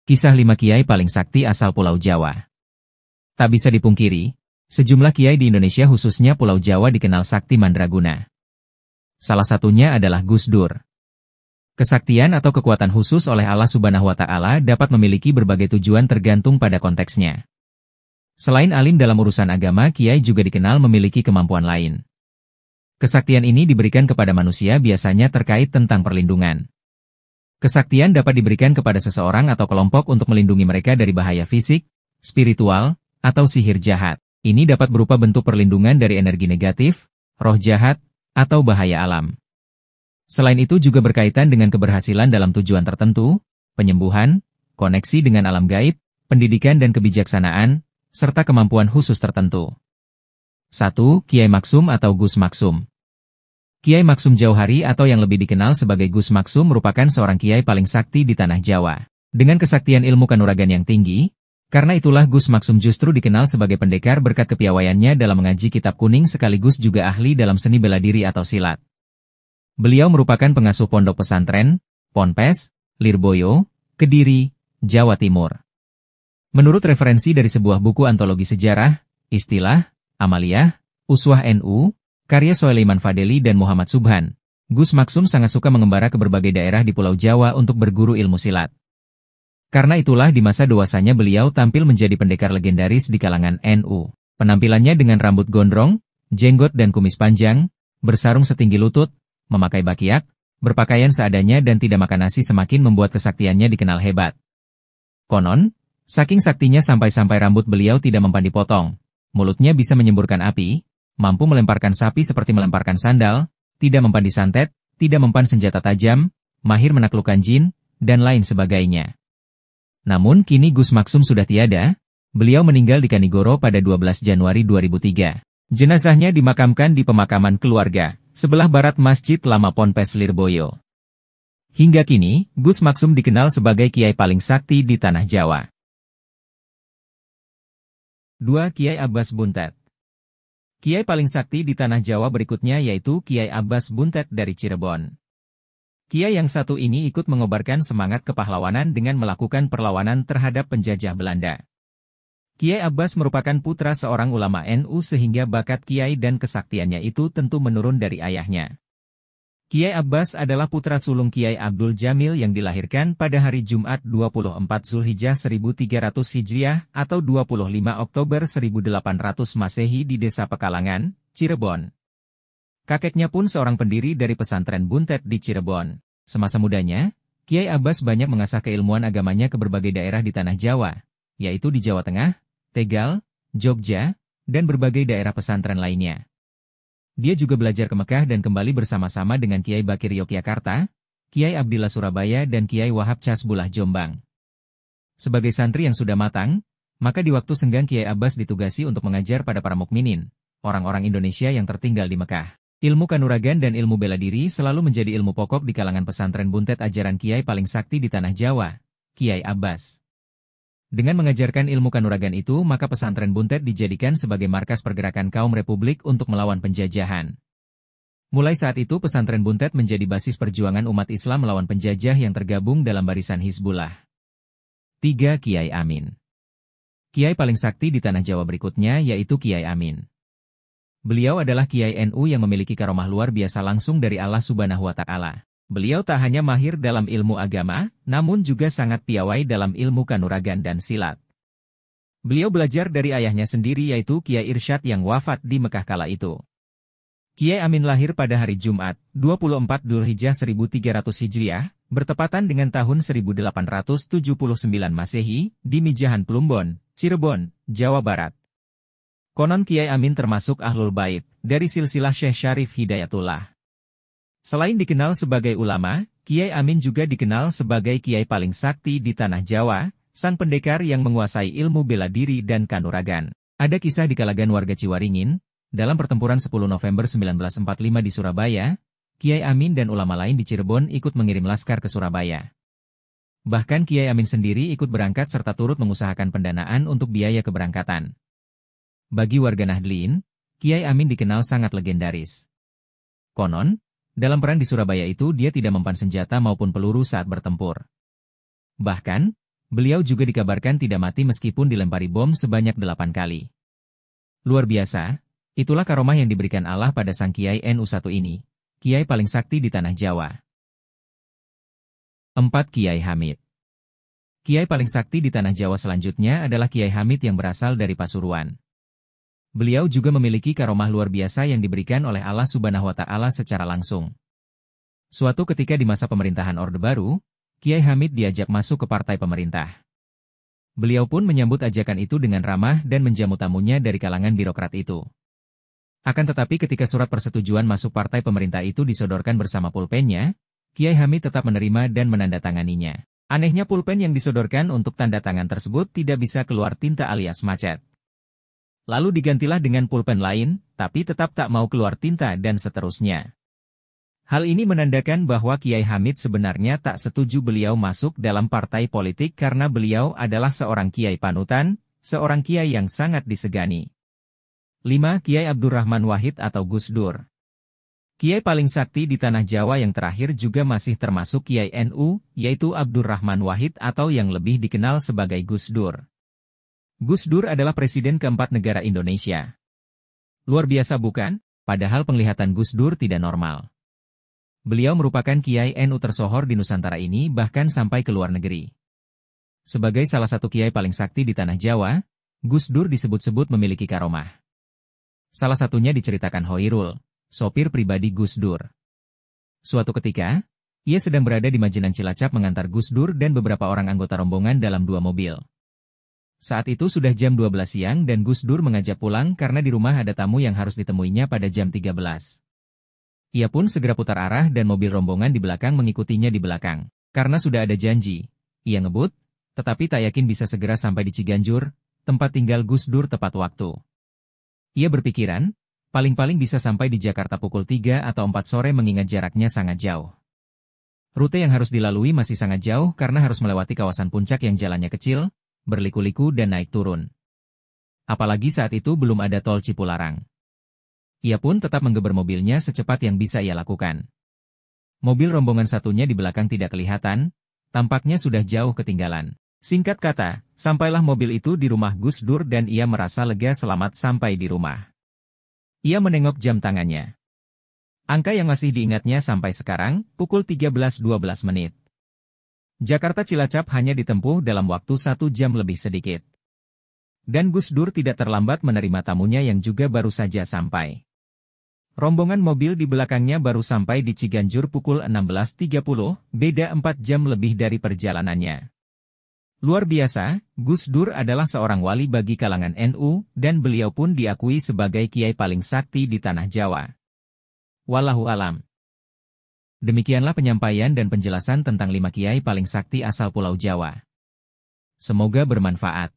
Kisah 5 Kiai paling sakti asal Pulau Jawa. Tak bisa dipungkiri, sejumlah kiai di Indonesia khususnya Pulau Jawa dikenal sakti mandraguna. Salah satunya adalah Gus Dur. Kesaktian atau kekuatan khusus oleh Allah Subhanahu wa Ta'ala dapat memiliki berbagai tujuan tergantung pada konteksnya. Selain alim dalam urusan agama, kiai juga dikenal memiliki kemampuan lain. Kesaktian ini diberikan kepada manusia biasanya terkait tentang perlindungan. Kesaktian dapat diberikan kepada seseorang atau kelompok untuk melindungi mereka dari bahaya fisik, spiritual, atau sihir jahat. Ini dapat berupa bentuk perlindungan dari energi negatif, roh jahat, atau bahaya alam. Selain itu juga berkaitan dengan keberhasilan dalam tujuan tertentu, penyembuhan, koneksi dengan alam gaib, pendidikan dan kebijaksanaan, serta kemampuan khusus tertentu. 1. Kiai Maksum atau Gus Maksum. Kiai Maksum Jauhari atau yang lebih dikenal sebagai Gus Maksum merupakan seorang kiai paling sakti di tanah Jawa. Dengan kesaktian ilmu kanuragan yang tinggi, karena itulah Gus Maksum justru dikenal sebagai pendekar berkat kepiawaiannya dalam mengaji kitab kuning sekaligus juga ahli dalam seni bela diri atau silat. Beliau merupakan pengasuh pondok pesantren, Ponpes, Lirboyo, Kediri, Jawa Timur. Menurut referensi dari sebuah buku antologi sejarah, Istilah, Amaliyah, Uswah NU, karya Soleiman Fadeli dan Muhammad Subhan, Gus Maksum sangat suka mengembara ke berbagai daerah di Pulau Jawa untuk berguru ilmu silat. Karena itulah di masa dewasanya beliau tampil menjadi pendekar legendaris di kalangan NU. Penampilannya dengan rambut gondrong, jenggot dan kumis panjang, bersarung setinggi lutut, memakai bakiak, berpakaian seadanya dan tidak makan nasi semakin membuat kesaktiannya dikenal hebat. Konon, saking saktinya sampai-sampai rambut beliau tidak mempan dipotong, mulutnya bisa menyemburkan api, mampu melemparkan sapi seperti melemparkan sandal, tidak mempan disantet, tidak mempan senjata tajam, mahir menaklukkan jin, dan lain sebagainya. Namun kini Gus Maksum sudah tiada, beliau meninggal di Kanigoro pada 12 Januari 2003. Jenazahnya dimakamkan di pemakaman keluarga, sebelah barat Masjid Lama Ponpes Lirboyo. Hingga kini, Gus Maksum dikenal sebagai kiai paling sakti di tanah Jawa. 2. Kiai Abbas Buntet. Kiai paling sakti di tanah Jawa berikutnya yaitu Kiai Abbas Buntet dari Cirebon. Kiai yang satu ini ikut mengobarkan semangat kepahlawanan dengan melakukan perlawanan terhadap penjajah Belanda. Kiai Abbas merupakan putra seorang ulama NU sehingga bakat kiai dan kesaktiannya itu tentu menurun dari ayahnya. Kiai Abbas adalah putra sulung Kiai Abdul Jamil yang dilahirkan pada hari Jumat 24 Zulhijjah 1300 Hijriah atau 25 Oktober 1800 Masehi di Desa Pekalangan, Cirebon. Kakeknya pun seorang pendiri dari pesantren Buntet di Cirebon. Semasa mudanya, Kiai Abbas banyak mengasah keilmuan agamanya ke berbagai daerah di tanah Jawa, yaitu di Jawa Tengah, Tegal, Jogja, dan berbagai daerah pesantren lainnya. Dia juga belajar ke Mekah dan kembali bersama-sama dengan Kiai Bakir Yogyakarta, Kiai Abdillah Surabaya dan Kiai Wahab Casbullah Jombang. Sebagai santri yang sudah matang, maka di waktu senggang Kiai Abbas ditugasi untuk mengajar pada para mukminin, orang-orang Indonesia yang tertinggal di Mekah. Ilmu kanuragan dan ilmu bela diri selalu menjadi ilmu pokok di kalangan pesantren Buntet ajaran Kiai paling sakti di tanah Jawa, Kiai Abbas. Dengan mengajarkan ilmu kanuragan itu, maka pesantren Buntet dijadikan sebagai markas pergerakan kaum Republik untuk melawan penjajahan. Mulai saat itu pesantren Buntet menjadi basis perjuangan umat Islam melawan penjajah yang tergabung dalam barisan Hizbullah. 3. Kiai Amin. Kiai paling sakti di tanah Jawa berikutnya yaitu Kiai Amin. Beliau adalah Kiai NU yang memiliki karomah luar biasa langsung dari Allah Subhanahu wa Ta'ala. Beliau tak hanya mahir dalam ilmu agama, namun juga sangat piawai dalam ilmu kanuragan dan silat. Beliau belajar dari ayahnya sendiri yaitu Kiai Irsyad yang wafat di Mekah kala itu. Kiai Amin lahir pada hari Jumat, 24 Dzulhijjah 1300 Hijriah, bertepatan dengan tahun 1879 Masehi, di Mijahan Plumbon, Cirebon, Jawa Barat. Konon Kiai Amin termasuk Ahlul Bait, dari silsilah Syekh Syarif Hidayatullah. Selain dikenal sebagai ulama, Kiai Amin juga dikenal sebagai kiai paling sakti di tanah Jawa, sang pendekar yang menguasai ilmu bela diri dan kanuragan. Ada kisah di kalangan warga Ciwaringin, dalam pertempuran 10 November 1945 di Surabaya, Kiai Amin dan ulama lain di Cirebon ikut mengirim laskar ke Surabaya. Bahkan Kiai Amin sendiri ikut berangkat serta turut mengusahakan pendanaan untuk biaya keberangkatan. Bagi warga Nahdliin, Kiai Amin dikenal sangat legendaris. Konon, dalam perang di Surabaya itu dia tidak mempan senjata maupun peluru saat bertempur. Bahkan, Beliau juga dikabarkan tidak mati meskipun dilempari bom sebanyak 8 kali. Luar biasa, itulah karomah yang diberikan Allah pada sang Kiai NU1 ini, Kiai paling sakti di tanah Jawa. 4. Kiai Hamid. Kiai paling sakti di tanah Jawa selanjutnya adalah Kiai Hamid yang berasal dari Pasuruan. Beliau juga memiliki karomah luar biasa yang diberikan oleh Allah Subhanahu wa Ta'ala secara langsung. Suatu ketika di masa pemerintahan Orde Baru, Kiai Hamid diajak masuk ke partai pemerintah. Beliau pun menyambut ajakan itu dengan ramah dan menjamu tamunya dari kalangan birokrat itu. Akan tetapi ketika surat persetujuan masuk partai pemerintah itu disodorkan bersama pulpennya, Kiai Hamid tetap menerima dan menandatanganinya. Anehnya pulpen yang disodorkan untuk tanda tangan tersebut tidak bisa keluar tinta alias macet. Lalu digantilah dengan pulpen lain, tapi tetap tak mau keluar tinta dan seterusnya. Hal ini menandakan bahwa Kiai Hamid sebenarnya tak setuju beliau masuk dalam partai politik karena beliau adalah seorang kiai panutan, seorang kiai yang sangat disegani. 5. Kiai Abdurrahman Wahid atau Gus Dur. Kiai paling sakti di tanah Jawa yang terakhir juga masih termasuk Kiai NU, yaitu Abdurrahman Wahid atau yang lebih dikenal sebagai Gus Dur. Gus Dur adalah presiden keempat negara Indonesia. Luar biasa bukan? Padahal penglihatan Gus Dur tidak normal. Beliau merupakan Kiai NU tersohor di Nusantara ini bahkan sampai ke luar negeri. Sebagai salah satu Kiai paling sakti di tanah Jawa, Gus Dur disebut-sebut memiliki karomah. Salah satunya diceritakan Hoirul, sopir pribadi Gus Dur. Suatu ketika, ia sedang berada di Majenan Cilacap mengantar Gus Dur dan beberapa orang anggota rombongan dalam 2 mobil. Saat itu sudah jam 12 siang dan Gus Dur mengajak pulang karena di rumah ada tamu yang harus ditemuinya pada jam 13. Ia pun segera putar arah dan mobil rombongan di belakang mengikutinya di belakang. Karena sudah ada janji, ia ngebut, tetapi tak yakin bisa segera sampai di Ciganjur, tempat tinggal Gus Dur tepat waktu. Ia berpikiran, paling-paling bisa sampai di Jakarta pukul 3 atau 4 sore mengingat jaraknya sangat jauh. Rute yang harus dilalui masih sangat jauh karena harus melewati kawasan puncak yang jalannya kecil, berliku-liku dan naik turun. Apalagi saat itu belum ada tol Cipularang. Ia pun tetap menggeber mobilnya secepat yang bisa ia lakukan. Mobil rombongan satunya di belakang tidak kelihatan, tampaknya sudah jauh ketinggalan. Singkat kata, sampailah mobil itu di rumah Gus Dur dan ia merasa lega selamat sampai di rumah. Ia menengok jam tangannya. Angka yang masih diingatnya sampai sekarang, pukul 13.12 menit. Jakarta Cilacap hanya ditempuh dalam waktu 1 jam lebih sedikit. Dan Gus Dur tidak terlambat menerima tamunya yang juga baru saja sampai. Rombongan mobil di belakangnya baru sampai di Ciganjur pukul 16.30, beda 4 jam lebih dari perjalanannya. Luar biasa, Gus Dur adalah seorang wali bagi kalangan NU, dan beliau pun diakui sebagai Kiai paling sakti di tanah Jawa. Wallahu alam. Demikianlah penyampaian dan penjelasan tentang 5 Kiai paling sakti asal Pulau Jawa. Semoga bermanfaat.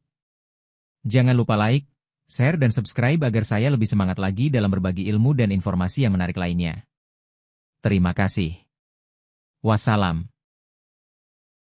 Jangan lupa like, share dan subscribe agar saya lebih semangat lagi dalam berbagi ilmu dan informasi yang menarik lainnya. Terima kasih. Wassalam.